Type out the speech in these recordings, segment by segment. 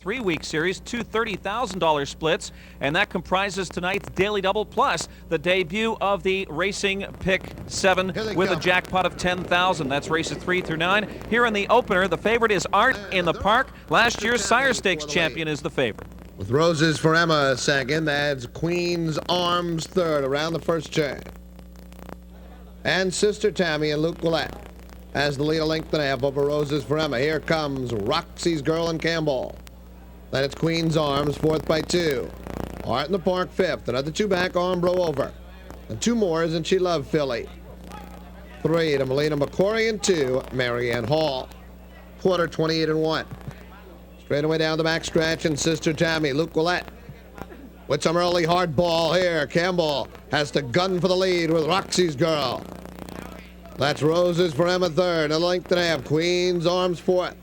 3-week series, two $30,000 splits, and that comprises tonight's Daily Double plus the debut of the Racing Pick 7 with a jackpot of $10,000. That's races 3 through 9. Here in the opener, the favorite is Art in the Park. Last year's Sire Stakes champion is the favorite. With Roses for Emma second, that's Queen's Arms third around the first turn. And Sister Tammy and Luke Willett has the lead a length and a half over Roses for Emma. Here comes Roxy's Girl and Campbell. Then it's Queen's Arms, fourth by 2. Art in the Park, fifth. Another 2 back, Armbro over. And 2 more, Isn't She Love Philly? 3 to Melina McCory and 2, Marianne Hall. Quarter, 28-1. Straight away down the back stretch, and Sister Tammy, Luke Willett with some early hard ball here. Campbell has to gun for the lead with Roxy's Girl. That's Roses for Emma third, a length and a half. Queen's Arms fourth.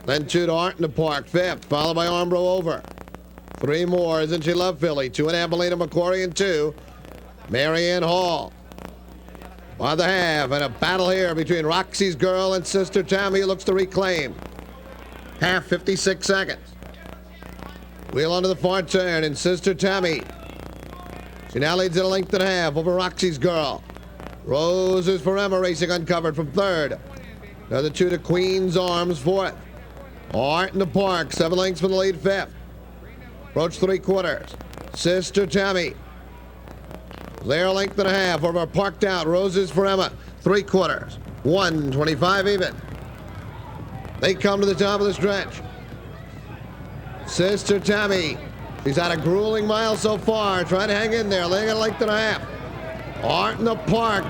Then 2 to Art in the Park, fifth, followed by Armbro over. 3 more, Isn't She Love Philly? 2.5, Melina McCory and 2, Marianne Hall. By the half, and a battle here between Roxy's Girl and Sister Tammy looks to reclaim. Half, 56 seconds. Wheel onto the far turn, and Sister Tammy. She now leads at a length and a half over Roxy's Girl. Roses for Emma racing uncovered from third. Another 2 to Queen's Arms, fourth. Art in the Park, 7 lengths from the lead, fifth. Approach 3/4. Sister Tammy. There, a length and a half over Parked Out. Roses for Emma, 3/4. 1:25 even. They come to the top of the stretch. Sister Tammy. She's had a grueling mile so far. Trying to hang in there. Laying at a length and a half. Art in the Park.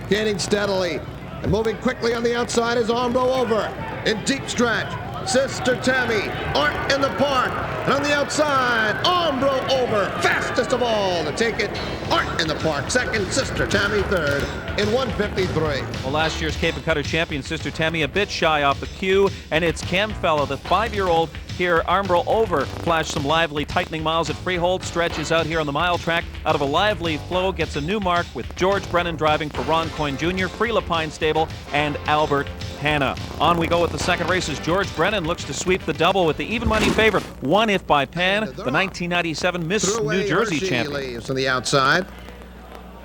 Gaining steadily. And moving quickly on the outside is Armbro over. In deep stretch. Sister Tammy. Art in the Park. And on the outside, Armbro over. Fastest of all to take it. Art in the Park second. Sister Tammy third in 1:53. Well, last year's Cape and Cutter champion, Sister Tammy, a bit shy off the cue. And it's Camfellow, the 5-year-old here. Armbro over flashed some lively tightening miles at Freehold. Stretches out here on the mile track. Out of a lively flow, gets a new mark with George Brennan driving for Ron Coyne Jr., Free Lapine Stable, and Albert Hanna. On we go with the second race as George Brennan looks to sweep the double with the even money favorite, One If by Pan, the 1997 Miss New Jersey champion. Leaves on the outside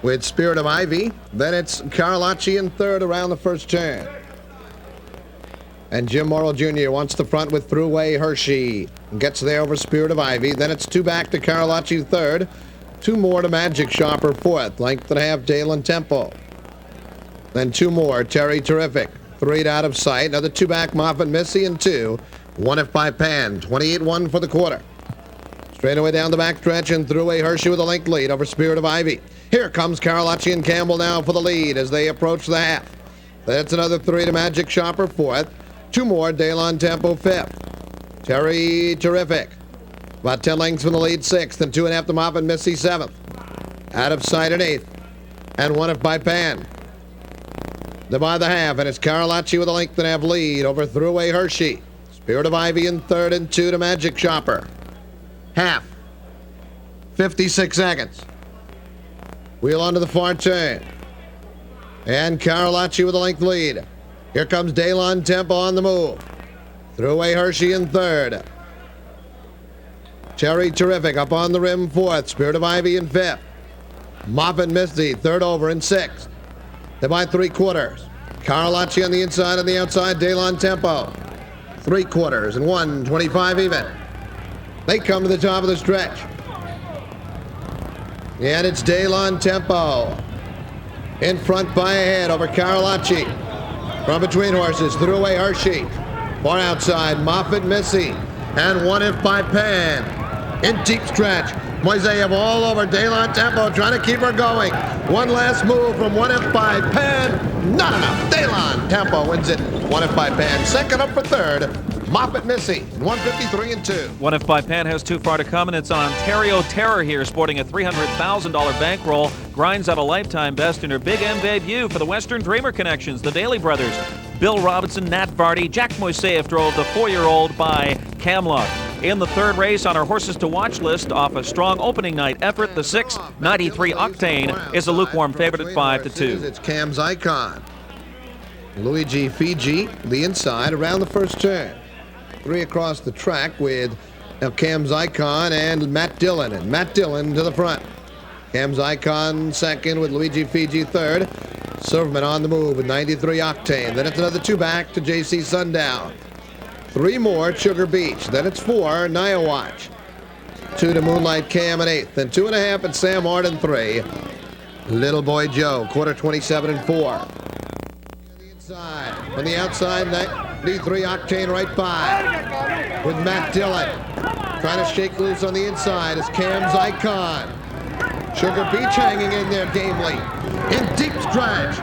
with Spirit of Ivy. Then it's Carlacci in third around the first turn. And Jim Morrow Jr. wants the front with Thruway Hershey. Gets there over Spirit of Ivy. Then it's 2 back to Carlacci third. 2 more to Magic Shopper fourth. Length and a half, Dalen Tempo. Then 2 more, Terry Terrific. 3 out of sight. Another 2 back, Moffat Missy, and 2. One If by Pan. 28-1 for the quarter. Straight away down the back stretch and Thruway Hershey with a length lead over Spirit of Ivy. Here comes Carlacci and Campbell now for the lead as they approach the half. That's another 3 to Magic Shopper fourth. 2 more, Dalen Tempo fifth. Terry Terrific. About 10 lengths from the lead, sixth, and 2.5 to Moffat Missy, seventh. Out of sight at eighth. And One If by Pan. They're by the half, and it's Carlacci with a length and a half lead over Thruway Hershey. Spirit of Ivy in third, and 2 to Magic Shopper. Half. 56 seconds. Wheel onto the far turn. And Carlacci with a length lead. Here comes Dalen Tempo on the move. Thruway Hershey in third. Terry Terrific up on the rim fourth. Spirit of Ivy in fifth. Moffat Misty third over in sixth. They're by 3/4. Carlacci on the inside and the outside. Dalen Tempo. 3/4 and 1:25 even. They come to the top of the stretch. And it's Dalen Tempo. In front by a head over Carlacci. From between horses, Thruway Hershey. Far outside, Moffat Missy. And One If by Pan. In deep stretch. Moiseyev all over Dalen Tempo, trying to keep her going. One last move from One If by Pan. Not enough. Dalen Tempo wins it. One If by Pan. Second up for third. Moffat Missy, 153 and 2. One If by Pan has too far to come, and it's on Ontario Terror here, sporting a $300,000 bankroll. Grinds out a lifetime best in her Big M debut for the Western Dreamer Connections, the Daly brothers. Bill Robinson, Nat Vardy, Jack Moiseyev drove the 4-year-old by Camelot. In the third race on our horses to watch list, off a strong opening night effort, the 6, 93 Octane, is a lukewarm favorite at 5-2. It's Cam's Icon. Luigi Fiji, the inside, around the first turn. 3 across the track with Cam's Icon and Matt Dillon. And Matt Dillon to the front. Cam's Icon second with Luigi Fiji third. Silverman on the move with 93 Octane. Then it's another 2 back to JC Sundown. 3 more at Sugar Beach. Then it's 4 Naya Watch. 2 to Moonlight Cam at 8th. Then 2.5 at Sam Arden 3. Little Boy Joe, quarter 27 and 4. On the outside, 93 Octane right 5 with Matt Dillon. Trying to shake loose on the inside is Cam's Icon. Sugar Beach hanging in there gamely. In deep stretch.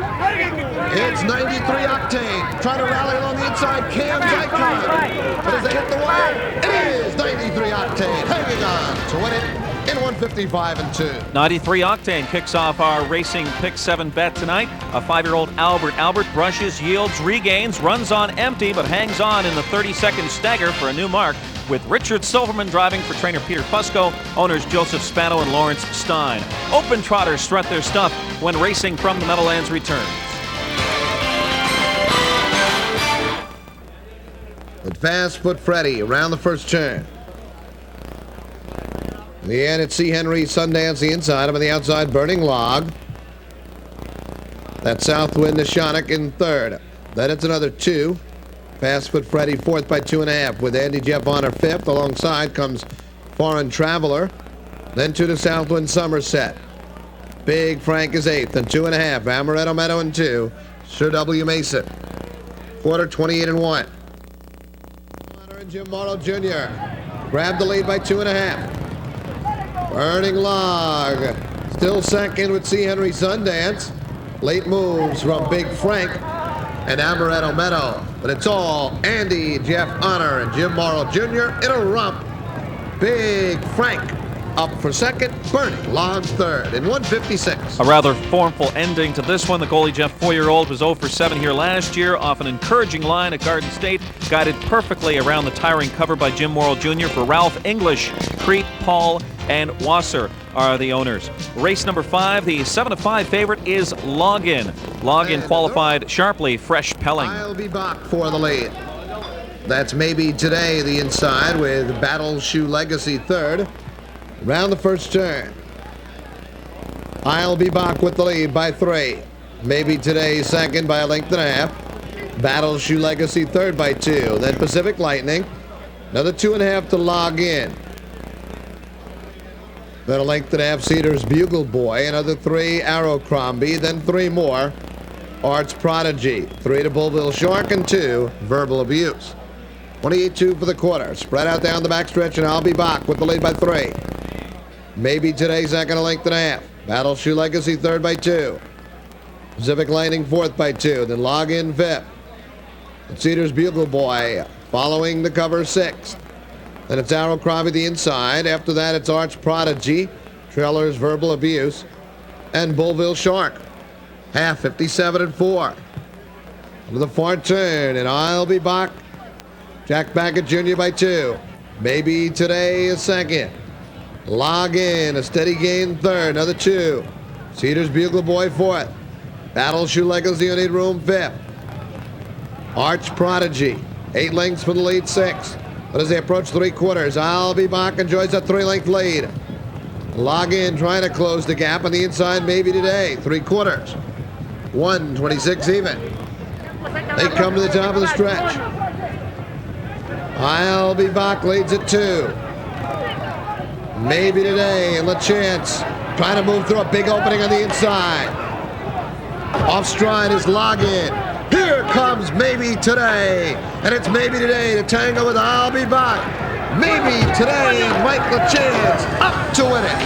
It's 93 Octane. Trying to rally along the inside. Cam's Icon. But as they hit the wall, it is 93 Octane hanging on to win it in 155 and 2. 93 Octane kicks off our racing pick 7 bet tonight. A 5-year-old Albert. Albert brushes, yields, regains, runs on empty, but hangs on in the 30-second stagger for a new mark, with Richard Silverman driving for trainer Peter Fusco, owners Joseph Spano and Lawrence Stein. Open trotters strut their stuff when racing from the Meadowlands returns. With Fast Foot Freddy around the first turn. In the end, it's C. Henry Sundance the inside. I'm on the outside, Burning Log. That's Southwind Nishonic in third. Then it's another 2. Fast Foot Freddy fourth by 2.5 with Andy Jeff Honor fifth. Alongside comes Foreign Traveler. Then 2 to Southwind Somerset. Big Frank is 8th and 2.5. Amaretto Meadow in 2. Sir W. Mason. Quarter 28 and 1. Honor and Jim Morrow Jr. grab the lead by 2.5. Burning Log still second with C. Henry Sundance. Late moves from Big Frank and Amaretto Meadow. But it's all Andy, Jeff Honor, and Jim Morrow Jr. in a romp. Big Frank up for second. Burning Log third in 156. A rather formful ending to this one. The goalie Jeff 4-year-old was 0 for 7 here last year off an encouraging line at Garden State, guided perfectly around the tiring cover by Jim Morrow Jr. for Ralph English. Crete, Paul, and Wasser are the owners. Race number 5, the 7-5 favorite is Login. Login qualified sharply, fresh Pelling. I'll be back for the lead. That's Maybe Today the inside with Battle Shoe Legacy third. Round the first turn. I'll be back with the lead by 3. Maybe Today second by a length and a half. Battle Shoe Legacy third by 2. Then Pacific Lightning. Another 2.5 to Log In. Then a length and a half Cedars Bugle Boy. Another 3 Abercrombie. Then 3 more Arts Prodigy. 3 to Bullville Shark and 2 Verbal Abuse. 28-2 for the quarter. Spread out down the backstretch, and I'll be back with the lead by 3. Maybe Today second, a length and a half. Battle Shoe Legacy third by 2. Pacific Lightning fourth by 2. Then Log In fifth. And Cedars Bugle Boy following the cover 6th. Then it's Abercrombie the inside. After that, it's Arch Prodigy, Treller's Verbal Abuse, and Bullville Shark. Half 57 and 4. To the far turn, and I'll be back. Jack Baggett Jr. by 2. Maybe Today is second. Log In, a steady gain third, another 2. Cedars Bugle Boy fourth. Battle Shoe Legacy on 8 room fifth. Arch Prodigy, 8 lengths for the lead 6th. But as they approach 3/4, I'll be back enjoys a 3-length lead. Log In trying to close the gap on the inside. Maybe Today, 3/4. 1:26 even. They come to the top of the stretch. I'll be back leads at 2. Maybe Today and LaChance trying to move through a big opening on the inside. Off stride is Log In. Here comes Maybe Today, and it's Maybe Today to tango with I'll Be Back. Maybe Today and Mike LaChance up to win it.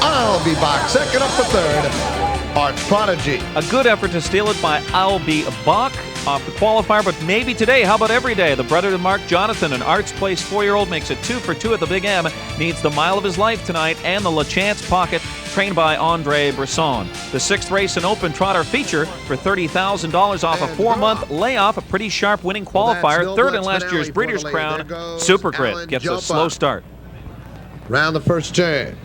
I'll Be Back second, up for third. Arch Prodigy. A good effort to steal it by I'll Be Back off the qualifier, but Maybe Today. How about every day? The brother to Mark Jonathan, an Arts Place 4-year-old, makes it 2 for 2 at the Big M. Needs the mile of his life tonight and the LaChance Pocket, trained by Andre Brisson. The 6th race, an open trotter feature for $30,000 off a 4-month layoff. A pretty sharp winning qualifier. Third in last year's Breeders' Crown. Super Grit gets a slow start. Round the first turn.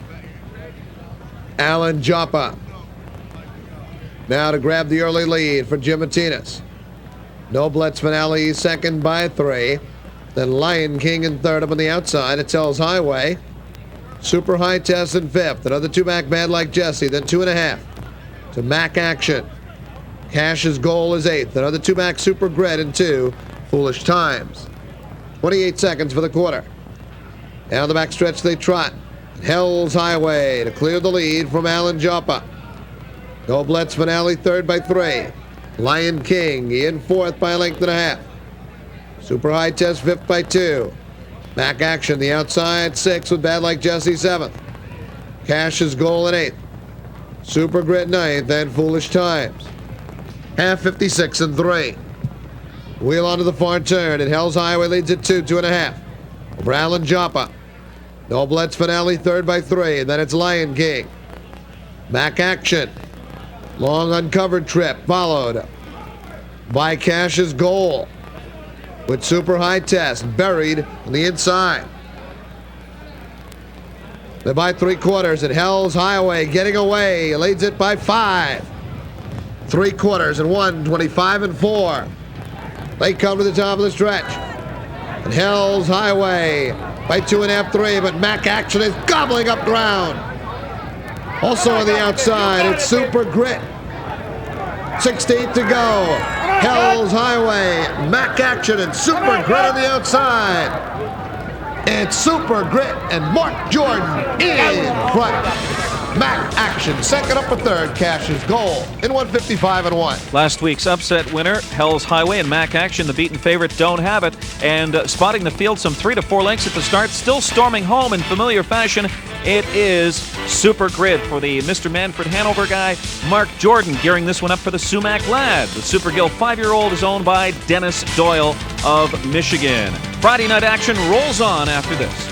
Alan Joppa. Now to grab the early lead for Jim Martinez. Noblet's Finale second by 3. Then Lion King in third up on the outside. It tells Highway. Super High Test in fifth. Another two-back Bad Like Jesse. Then 2.5 to Mac Action. Cash's Goal is eighth. Another two-back Super Grid in 2. Foolish Times. 28 seconds for the quarter. Down the backstretch they trot. Hell's Highway to clear the lead from Alan Joppa. Noblet's Finale third by 3. Lion King in fourth by a length and a half. Super High Test fifth by 2. Mac Action the outside 6 with Bad Like Jesse 7th. Cash's Goal in 8th. Super Grit 9th and Foolish Times. Half 56 and 3. Wheel onto the far turn and Hell's Highway leads at 2.5. Over Alan Joppa. Noblet's Finale third by 3, and then it's Lion King. Mac Action. Long uncovered trip followed by Cash's Goal with Super High Test buried on the inside. They're by 3/4 and Hell's Highway getting away. Leads it by 5. 3/4 and 1:25 and 4. They come to the top of the stretch. And Hell's Highway by 2.5, 3, but Mac Action is gobbling up ground. Also on the outside, it's Super Grit. 16th to go. Hell's Highway, Mac Action, and Super Grit on the outside. It's Super Grit and Mark Jordan in front. Mac Action second up for third. Cash's Goal in 1:55 and 1. Last week's upset winner, Hell's Highway, and Mac Action, the beaten favorite, don't have it. And spotting the field some 3 to 4 lengths at the start, still storming home in familiar fashion, it is Super Grid for the Mr. Manfred Hanover guy, Mark Jordan, gearing this one up for the Sumac Lad. The Super Gill 5-year-old is owned by Dennis Doyle of Michigan. Friday night action rolls on after this.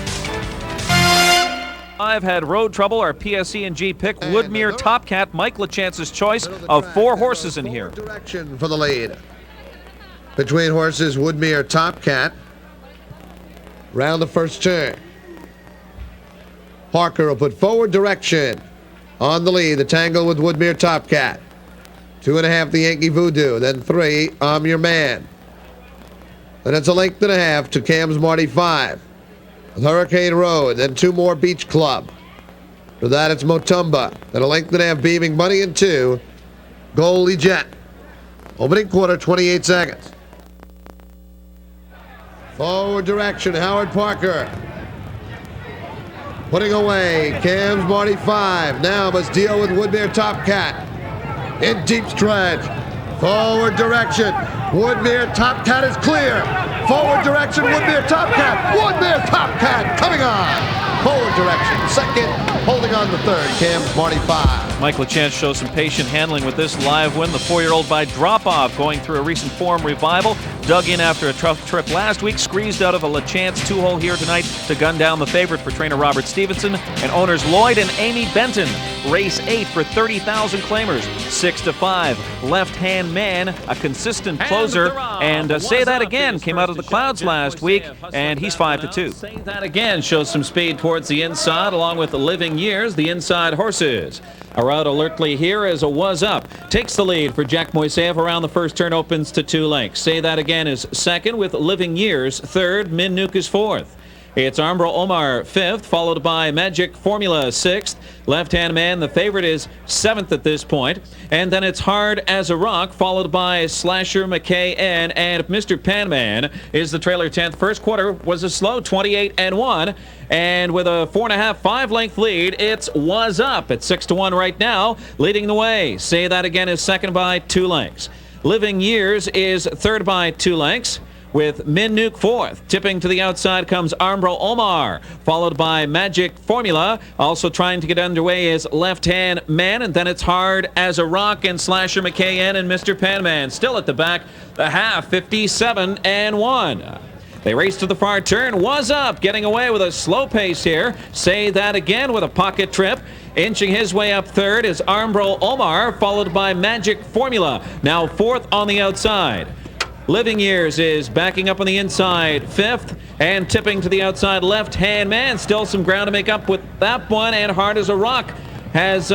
I've had road trouble. Our PSE&G pick, Woodmere Top Cat, Mike LaChance's choice of 4 horses in here. Direction for the lead. Between horses, Woodmere Top Cat. Round the first turn. Parker will put forward direction on the lead. The tangle with Woodmere Top Cat. 2.5, the Yankee Voodoo. Then 3, I'm Your Man. Then it's a length and a half to Cam's Marty 5. With Hurricane Road, then 2 more Beach Club. For that, it's Motumba. Then a length and a half Beaming Money in 2. Goalie Jet. Opening quarter, 28 seconds. Forward direction, Howard Parker. Putting away, Cam's Marty 5. Now must deal with Woodmere Top Cat. In deep stretch. Forward direction. Woodmere Top Cat is clear. Forward direction, Woodmere Top Cat. Woodmere Top Cat coming on. Forward direction. Second, holding on the third. Cam's Marty 5. Mike LaChance shows some patient handling with this live win. The 4-year-old by drop-off, going through a recent form revival. Dug in after a tough trip last week. Squeezed out of a LaChance 2-hole here tonight to gun down the favorite for trainer Robert Stevenson. And owners Lloyd and Amy Benton. Race 8 for 30,000 claimers. 6 to 5. Left-hand man, a consistent closer. And Say That Again came out of the clouds last week, and he's 5 to 2. Say That Again shows some speed towards the inside, along with the Living Years, the inside horses. A route alertly here as a Was Up takes the lead for Jack Moiseyev around the first turn, opens to 2 lengths. Say That Again is second, with Living Years third. Min Nuke is fourth. It's Armbro Omar 5th, followed by Magic Formula 6th. Left-hand man, the favorite, is 7th at this point. And then it's Hard as a Rock, followed by Slasher McKay-N, and Mr. Panman is the trailer 10th. First quarter was a slow 28 and 1. And with a 4.5, 5-length lead, it's Was Up at 6 to 1 right now, leading the way. Say That Again is second by 2 lengths. Living Years is third by 2 lengths, with Min Nuke fourth. Tipping to the outside comes Armbro Omar, followed by Magic Formula. Also trying to get underway is Left-Hand Man, and then it's Hard as a Rock and Slasher McKay-N and Mr. Panman. Still at the back, the half, 57 and 1. They race to the far turn. Was Up getting away with a slow pace here. Say That Again with a pocket trip. Inching his way up third is Armbro Omar, followed by Magic Formula, now fourth on the outside. Living Years is backing up on the inside, 5th, and tipping to the outside, Left-Hand Man. Still some ground to make up with that one, and Hard as a Rock has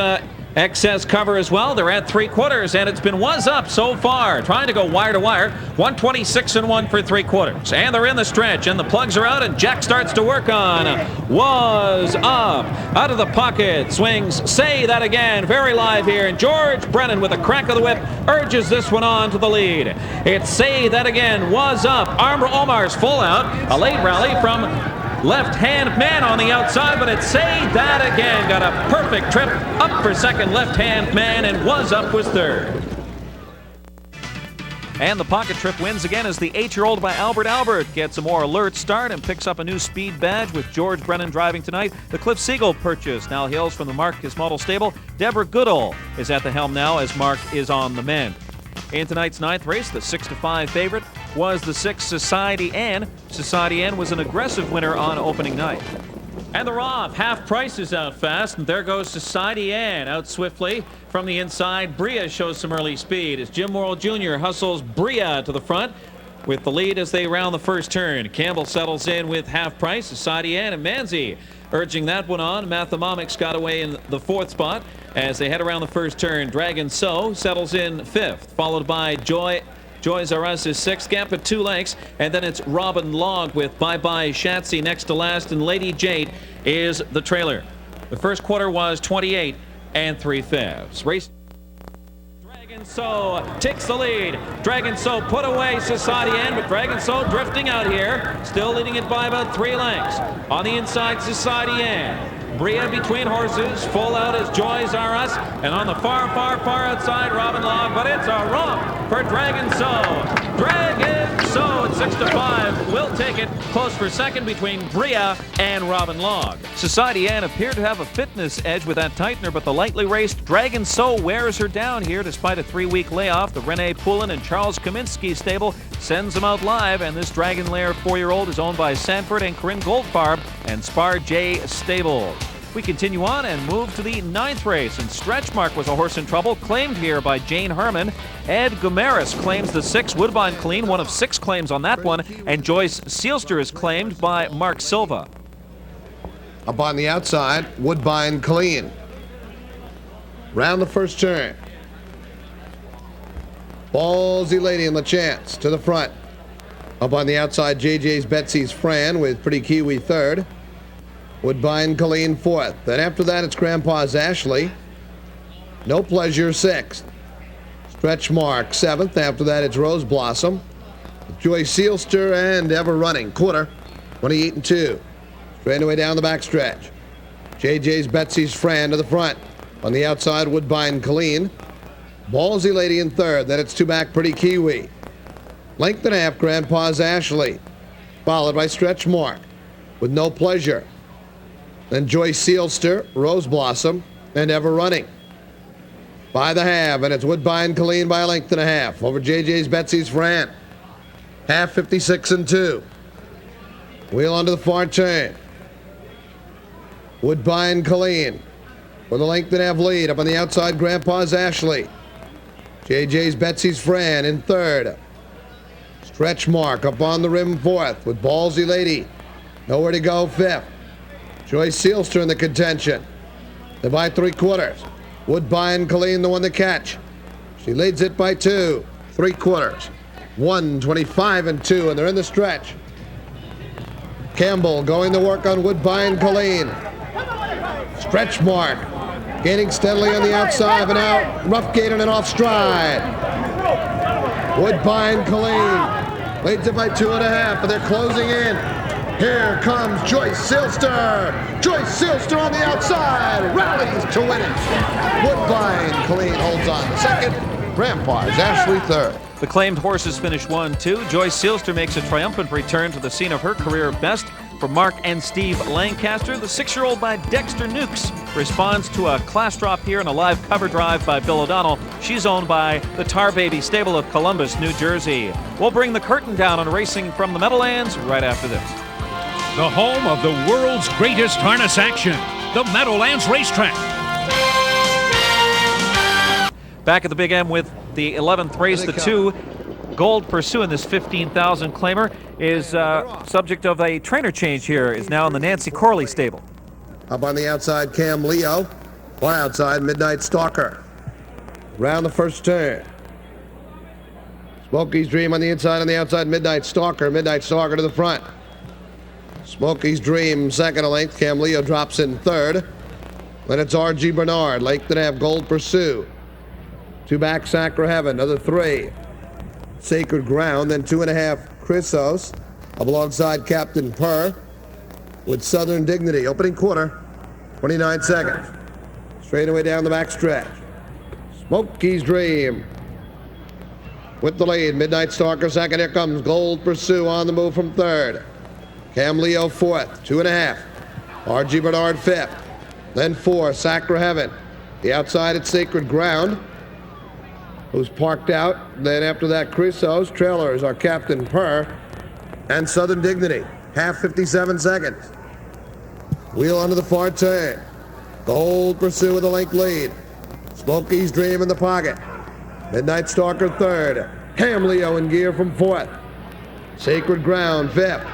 Excess cover as well. They're at 3/4, and it's been Was Up so far. Trying to go wire to wire. 126-1 for 3/4. And they're in the stretch, and the plugs are out, and Jack starts to work on Was Up. Out of the pocket, swings Say That Again. Very live here, and George Brennan with a crack of the whip urges this one on to the lead. It's Say That Again, Was Up. Armbro Omar's full out. A late rally from left-hand man on the outside, but it's Say That Again. Got a perfect trip up for second, left-hand man, and Was Up was third. And the pocket trip wins again as the 8-year-old by Albert gets a more alert start and picks up a new speed badge with George Brennan driving tonight. The Cliff Siegel purchase now hails from the Marcus Model Stable. Deborah Goodall is at the helm now as Mark is on the mend. In tonight's 9th race, the 6-5 favorite was the 6 Society Ann. Society Ann was an aggressive winner on opening night. And they're off. Half Price is out fast, and there goes Society Ann out swiftly. From the inside, Bria shows some early speed as Jim Morrill Jr. hustles Bria to the front with the lead as they round the first turn. Campbell settles in with Half Price. Society Ann and Manzi urging that one on. Mathematics got away in the 4th spot as they head around the first turn. Dragon So settles in 5th, followed by Joy Zaras is 6th, gap at 2 lengths, and then it's Robin Log with Bye Bye Shatsy next to last, and Lady Jade is the trailer. The first quarter was 28 3/5. Race. Dragon So takes the lead. Dragon So put away Society Ann, but Dragon So drifting out here, still leading it by about 3 lengths. On the inside, Society Ann. Bria between horses, full out is Joy Zaras, and on the far outside, Robin Log, but it's a romp for Dragon So. Dragon So at 6-5 will take it close for second between Bria and Robin Log. Society Ann appeared to have a fitness edge with that tightener, but the lightly raced Dragon So wears her down here despite a 3-week layoff. The Rene Poulin and Charles Kaminsky stable sends them out live, and this Dragon Lair 4-year-old is owned by Sanford and Corinne Goldfarb and Spar J Stables. We continue on and move to the 9th race, and Stretch Mark was a horse in trouble, claimed here by Jane Herman. Ed Gumaris claims the 6 Woodbine Clean, one of 6 claims on that one, and Joyce Sealster is claimed by Mark Silva. Up on the outside, Woodbine Clean. Round the first turn. Ballsy Lady in the chance to the front. Up on the outside, JJ's Betsy's Fran with Pretty Kiwi 3rd. Woodbine Colleen 4th. Then after that, it's Grandpa's Ashley. No Pleasure 6th. Stretch Mark 7th. After that, it's Rose Blossom. Joy Sealster and Ever Running. Quarter. 28-2. Straight away down the backstretch. JJ's Betsy's Fran to the front. On the outside, Woodbine Colleen. Ballsy Lady in 3rd. Then it's 2 back, Pretty Kiwi. Length and a half, Grandpa's Ashley. Followed by Stretch Mark with No Pleasure. Then Joy Sealster, Rose Blossom, and Ever Running. By the half, and it's Woodbine Colleen by a length and a half over JJ's Betsy's Fran. Half 56-2. Wheel onto the far turn. Woodbine Colleen with a length and a half lead. Up on the outside, Grandpa's Ashley. JJ's Betsy's Fran in 3rd. Stretch Mark up on the rim 4th with Ballsy Lady. Nowhere to go 5th. Joy Sealster in the contention. They're by 3/4. Woodbine Colleen the one to catch. She leads it by 2. 3/4. 125-2, and they're in the stretch. Campbell going to work on Woodbine Colleen. Stretch Mark gaining steadily on the outside, but now Roughgate on an off stride. Woodbine Colleen leads it by 2.5, but they're closing in. Here comes Joyce Sealster. Joyce Sealster on the outside, rallies to win it. Woodbine Colleen holds on to 2nd. Grandpa's Ashley 3rd. The claimed horses finish 1-2. Joyce Sealster makes a triumphant return to the scene of her career best. For Mark and Steve Lancaster, the 6-year-old by Dexter Nukes responds to a class drop here in a live cover drive by Bill O'Donnell. She's owned by the Tar Baby stable of Columbus, New Jersey. We'll bring the curtain down on racing from the Meadowlands right after this. The home of the world's greatest harness action, the Meadowlands Racetrack. Back at the Big M with the 11th race, the 2 Gold Pursue in this 15,000 claimer is subject of a trainer change here, is now in the Nancy Corley stable. Up on the outside, Cam Leo. Fly outside, Midnight Stalker. Round the first turn. Smokey's Dream on the inside, on the outside, Midnight Stalker. Midnight Stalker to the front. Smokey's Dream, second a length. Cam Leo drops in third. Then it's R.G. Bernard. Lake to have Gold Pursue. Two back, Sacra Heaven. Another three. Sacred Ground. Then 2.5, Chrysos. Up alongside Captain Purr with Southern Dignity. Opening quarter, 29 seconds. Straight away down the back stretch. Smokey's Dream with the lead. Midnight Stalker second. Here comes Gold Pursue on the move from third. Cam Leo fourth. 2.5. R.G. Bernard fifth. Then 4, Sacra Heaven. The outside at Sacred Ground, who's parked out. Then after that, Chrysos. Trailers are Captain Purr and Southern Dignity. Half 57 seconds. Wheel under the far turn. Gold Pursue with a length lead. Smokey's Dream in the pocket. Midnight Stalker third. Cam Leo in gear from fourth. Sacred Ground fifth.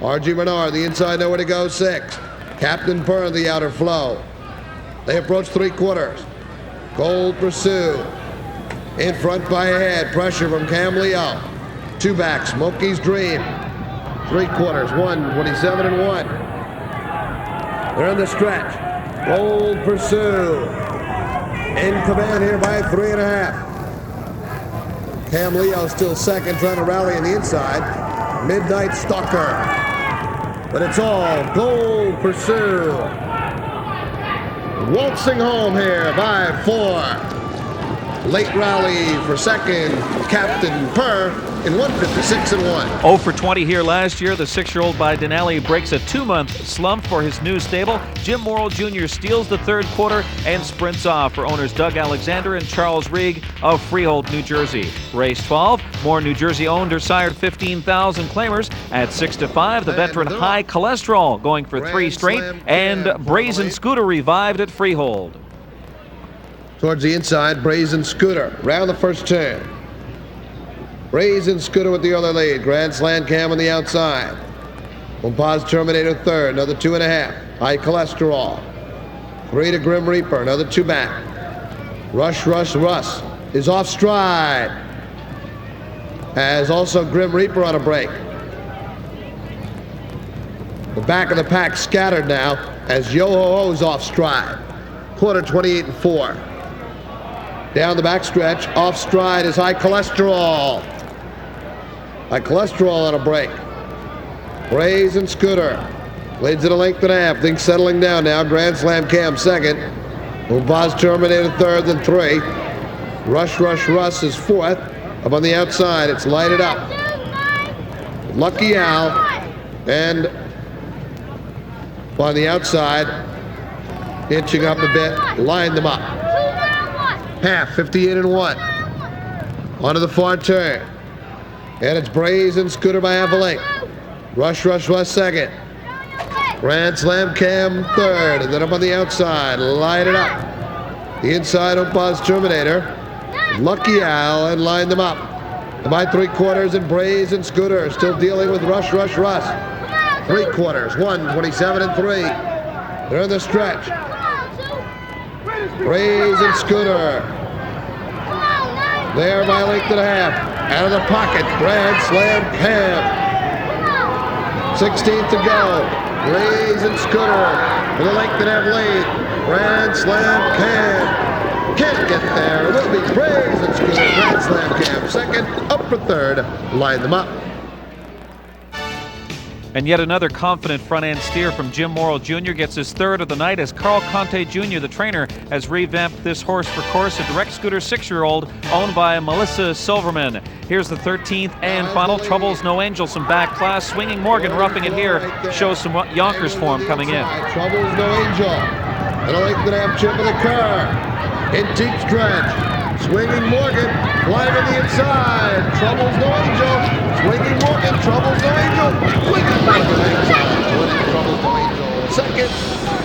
R.G. Bernard, the inside, nowhere to go, sixth. Captain Purr, the outer flow. They approach three quarters. Gold Pursue in front by a head. Pressure from Cam Leo. Two back, Smokey's Dream. Three quarters, 1:27 and 1. They're in the stretch. Gold Pursue in command here by 3.5. Cam Leo still second, trying to rally on the inside. Midnight Stalker. But it's all Gold Pursue. Waltzing home here by 4. Late rally for second, Captain Purr in 1:56 and 1. 0 for 20 here last year. The 6-year-old by Denali breaks a 2-month slump for his new stable. Jim Morrill Jr. steals the third quarter and sprints off for owners Doug Alexander and Charles Rieg of Freehold, New Jersey. Race 12, more New Jersey owned or sired 15,000 claimers. At 6-5, the veteran High Cholesterol going for 3 straight, and Brazen Scooter revived at Freehold. Towards the inside, Brazen Scooter. Round the first turn. Brazen Scooter with the other lead. Grand Slam Cam on the outside. Pompaz Terminator third. Another 2.5. High Cholesterol. 3 to Grim Reaper. Another 2 back. Rush Russ is off stride. As also Grim Reaper on a break. The back of the pack scattered now as Yo-Ho-Ho's off stride. Quarter 28 and 4. Down the back stretch, off stride is High Cholesterol. High Cholesterol on a break. Brazen Scooter leads at a length and a half. Things settling down now. Grand Slam Cam second. Boaz Terminator third, then 3. Rush is fourth. Up on the outside, it's lighted up. Lucky Al and on the outside, inching up a bit, line them up. Half, 58 and 1. Onto the far turn. And it's Brazen Scooter by half a length. Rush second. Grand Slam Cam third. And then up on the outside, light it up. The inside of Boaz Terminator. Lucky Al and line them up. And by 3 quarters, and Brazen Scooter still dealing with Rush. 3 quarters, 1:27 and 3. They're in the stretch. Brazen Scooter. There by a length and a half. Out of the pocket, Grand Slam Cam. 16th to go. Brazen Scooter with a length and a half lead. Grand Slam Cam. Can't get there. It will be Brazen Scooter. Grand Slam Cam second. Up for third. Line them up. And yet another confident front-end steer from Jim Morrill Jr. gets his third of the night as Carl Conte Jr., the trainer, has revamped this horse for course, a direct scooter 6-year-old owned by Melissa Silverman. Here's the 13th and final. Troubles No Angel, some back class. Swinging Morgan roughing it here. Shows some Yonkers form coming in. Troubles No Angel. And a length and a half chip of the car. In deep stretch. Swinging Morgan, flying on the inside. Troubles No Angel. Swinging Morgan, Troubles No Angel. Swinging Morgan, Troubles No Angel. Second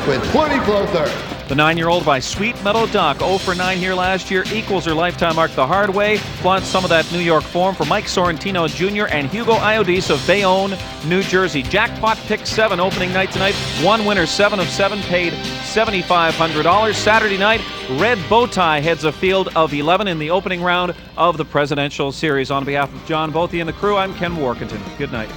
with 24 flow third. The 9-year-old by Sweet Meadow Duck, 0 for 9 here last year, equals her lifetime mark the hard way. Flaunts some of that New York form for Mike Sorrentino Jr. and Hugo Iodis of Bayonne, New Jersey. Jackpot pick 7 opening night tonight. One winner, 7 of 7, paid $7,500. Saturday night, Red Bowtie heads a field of 11 in the opening round of the Presidential Series. On behalf of John Bothy and the crew, I'm Ken Warkentin. Good night.